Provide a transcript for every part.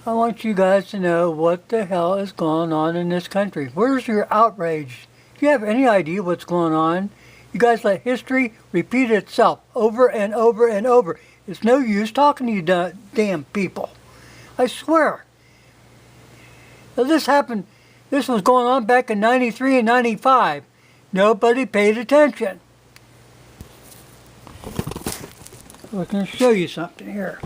I want you guys to know what the hell is going on in this country. Where's your outrage? Do you have any idea what's going on? You guys let history repeat itself over and over and over. It's no use talking to you damn people. I swear. Now this happened, this was going on back in 93 and 95. Nobody paid attention. I was going to show you something here.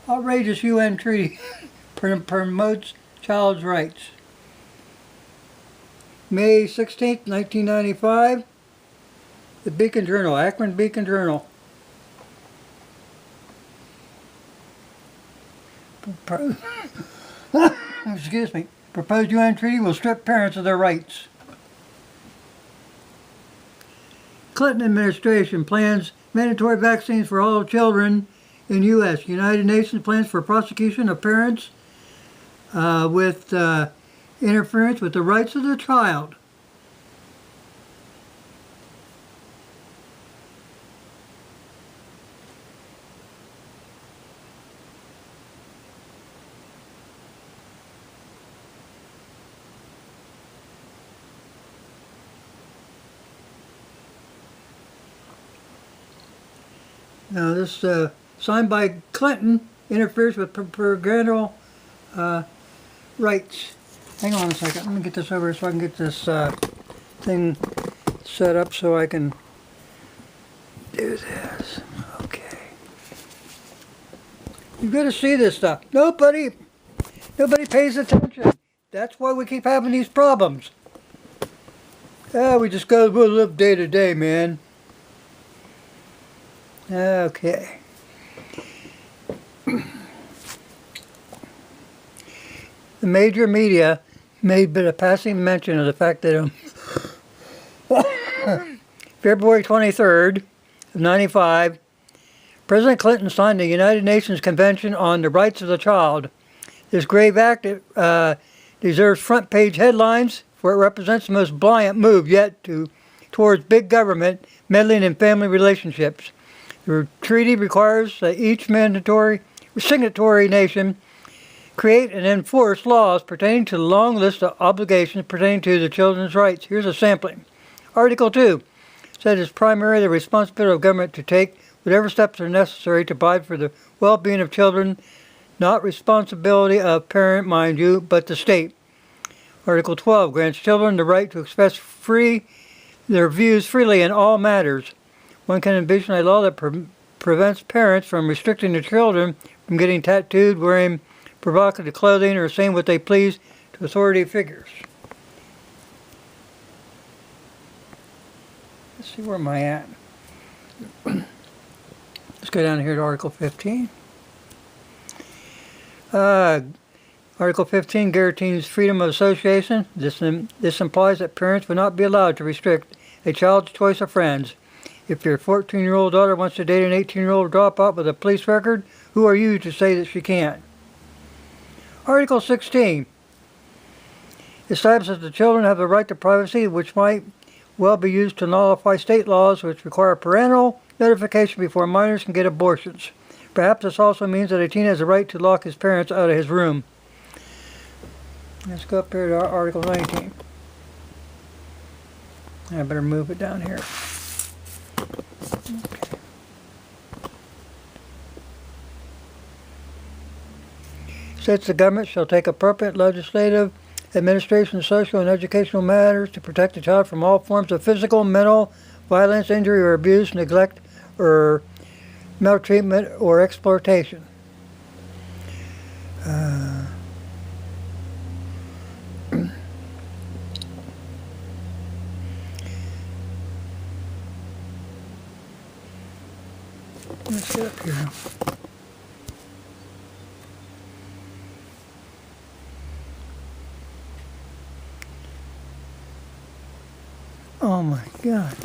Outrageous UN treaty promotes child's rights. May 16th, 1995. The Beacon Journal, Akron Beacon Journal. Excuse me. Proposed UN treaty will strip parents of their rights. Clinton administration plans mandatory vaccines for all children in U.S. United Nations plans for prosecution of parents with interference with the rights of the child. Now this signed by Clinton interferes with parental rights. Hang on a second, let me get this over so I can get this thing set up so I can do this. Okay. You've got to see this stuff. Nobody pays attention. That's why we keep having these problems. We just we'll live day to day, man. Okay. The major media made but a passing mention of the fact that on February 23rd of 95, President Clinton signed the United Nations Convention on the Rights of the Child. This grave act deserves front page headlines, for it represents the most blind move yet towards big government meddling in family relationships. The treaty requires that each signatory nation create and enforce laws pertaining to the long list of obligations pertaining to the children's rights. Here's a sampling. Article 2 says it's primarily the responsibility of government to take whatever steps are necessary to provide for the well-being of children, not responsibility of parent, mind you, but the state. Article 12 grants children the right to express their views freely in all matters. One can envision a law that prevents parents from restricting their children from getting tattooed, wearing provocative clothing, or saying what they please to authority figures. Let's see, where am I at? Let's go down here to Article 15. Article 15 guarantees freedom of association. This implies that parents will not be allowed to restrict a child's choice of friends. If your 14-year-old daughter wants to date an 18-year-old dropout with a police record, who are you to say that she can't? Article 16 establishes that the children have the right to privacy, which might well be used to nullify state laws which require parental notification before minors can get abortions. Perhaps this also means that a teen has the right to lock his parents out of his room. Let's go up here to Article 19. I better move it down here. Okay. States the government shall take appropriate legislative, administration, social, and educational matters to protect the child from all forms of physical, mental, violence, injury, or abuse, neglect, or maltreatment, or exploitation. Let's get up here. Oh my God.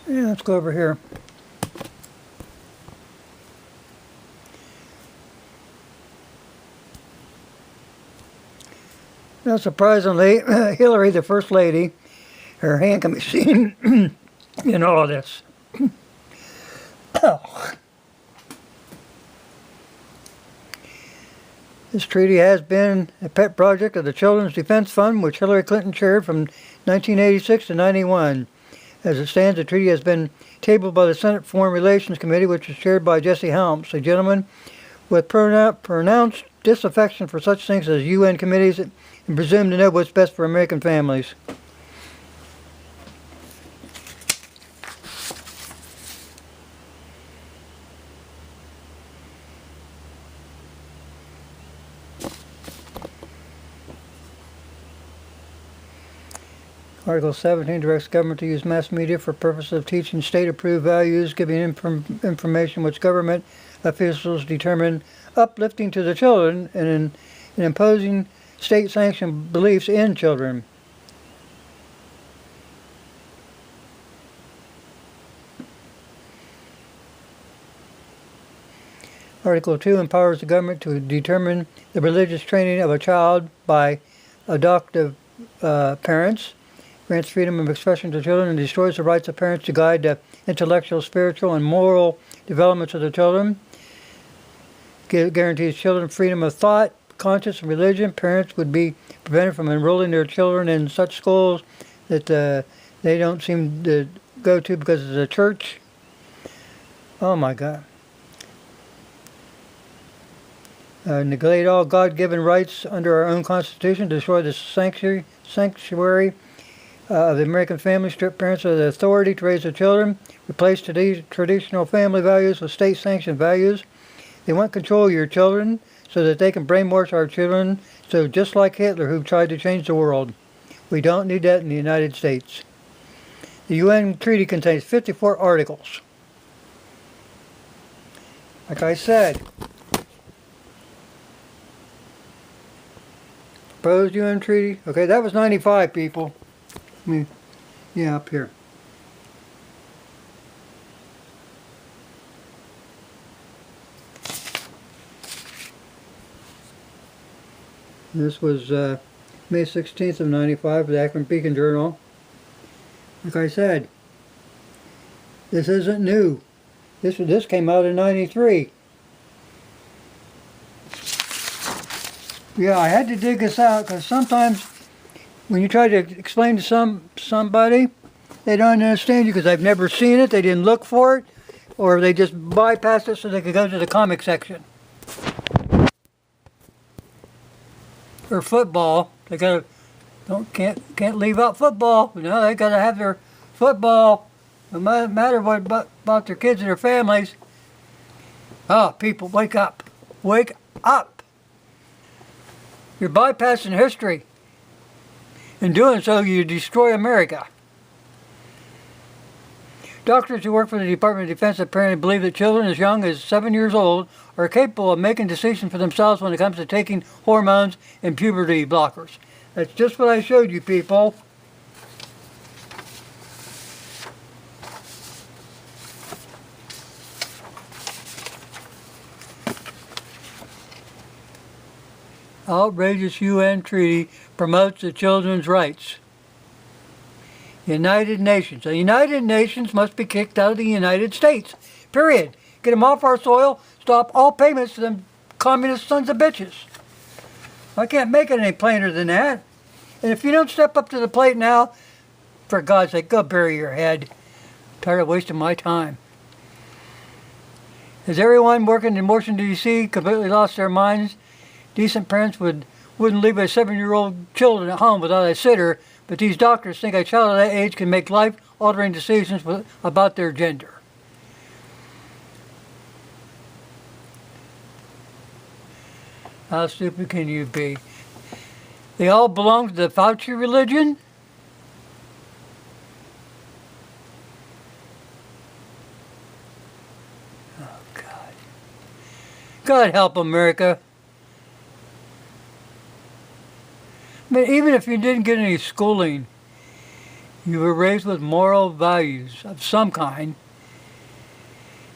Yeah, let's go over here. Now, surprisingly, Hillary, the First Lady, her hand can be seen in all of this. This treaty has been a pet project of the Children's Defense Fund, which Hillary Clinton chaired from 1986 to 91. As it stands, the treaty has been tabled by the Senate Foreign Relations Committee, which is chaired by Jesse Helms, a gentleman with pronounced disaffection for such things as UN committees and presumed to know what's best for American families. Article 17 directs government to use mass media for purposes of teaching state-approved values, giving information which government officials determine uplifting to the children, and in imposing state-sanctioned beliefs in children. Article 2 empowers the government to determine the religious training of a child by adoptive parents, grants freedom of expression to children, and destroys the rights of parents to guide the intellectual, spiritual, and moral developments of their children. Guarantees children freedom of thought, conscience, and religion. Parents would be prevented from enrolling their children in such schools that they don't seem to go to because it's a church. Oh my God. Negate all God-given rights under our own Constitution, destroy the sanctuary of the American family, strip parents of the authority to raise their children, replace today's traditional family values with state-sanctioned values. They want control of your children so that they can brainwash our children, so just like Hitler, who tried to change the world. We don't need that in the United States. The UN Treaty contains 54 articles. Like I said, proposed UN Treaty. Okay, that was 95, people. Yeah, up here. This was May 16th of 95, the Akron Beacon Journal. Like I said, this isn't new. This came out in 93. Yeah, I had to dig this out because sometimes when you try to explain to somebody, they don't understand you because they've never seen it, they didn't look for it, or they just bypassed it so they could go to the comic section. Or football, they can't leave out football. You know, they gotta have their football, no matter what about their kids and their families. Oh, people, wake up, wake up! You're bypassing history. In doing so, you destroy America. Doctors who work for the Department of Defense apparently believe that children as young as 7 years old are capable of making decisions for themselves when it comes to taking hormones and puberty blockers. That's just what I showed you, people. Outrageous UN treaty promotes the children's rights. United Nations. The United Nations must be kicked out of the United States. Period. Get them off our soil. Stop all payments to them communist sons of bitches. I can't make it any plainer than that. And if you don't step up to the plate now, for God's sake, go bury your head. I'm tired of wasting my time. Has everyone working in Washington, D.C. completely lost their minds? Decent parents wouldn't leave a 7-year-old children at home without a sitter, but these doctors think a child of that age can make life-altering decisions about their gender. How stupid can you be? They all belong to the Fauci religion? Oh, God. God help America. But even if you didn't get any schooling, you were raised with moral values of some kind.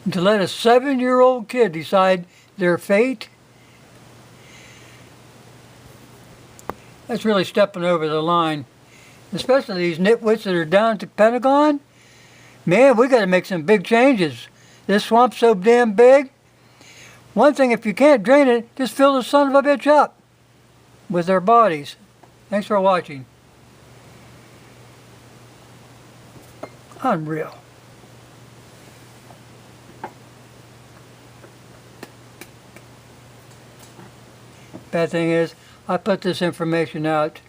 And to let a 7-year-old kid decide their fate, That's really stepping over the line. Especially these nitwits that are down at the Pentagon. Man, we got to make some big changes. This swamp's so damn big. One thing, if you can't drain it, just fill the son of a bitch up with their bodies. Thanks for watching. Unreal. Bad thing is, I put this information out,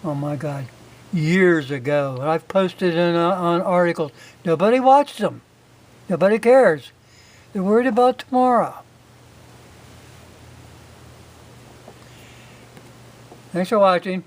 oh my God, years ago. I've posted it on articles. Nobody watched them. Nobody cares. They're worried about tomorrow. Thanks for watching.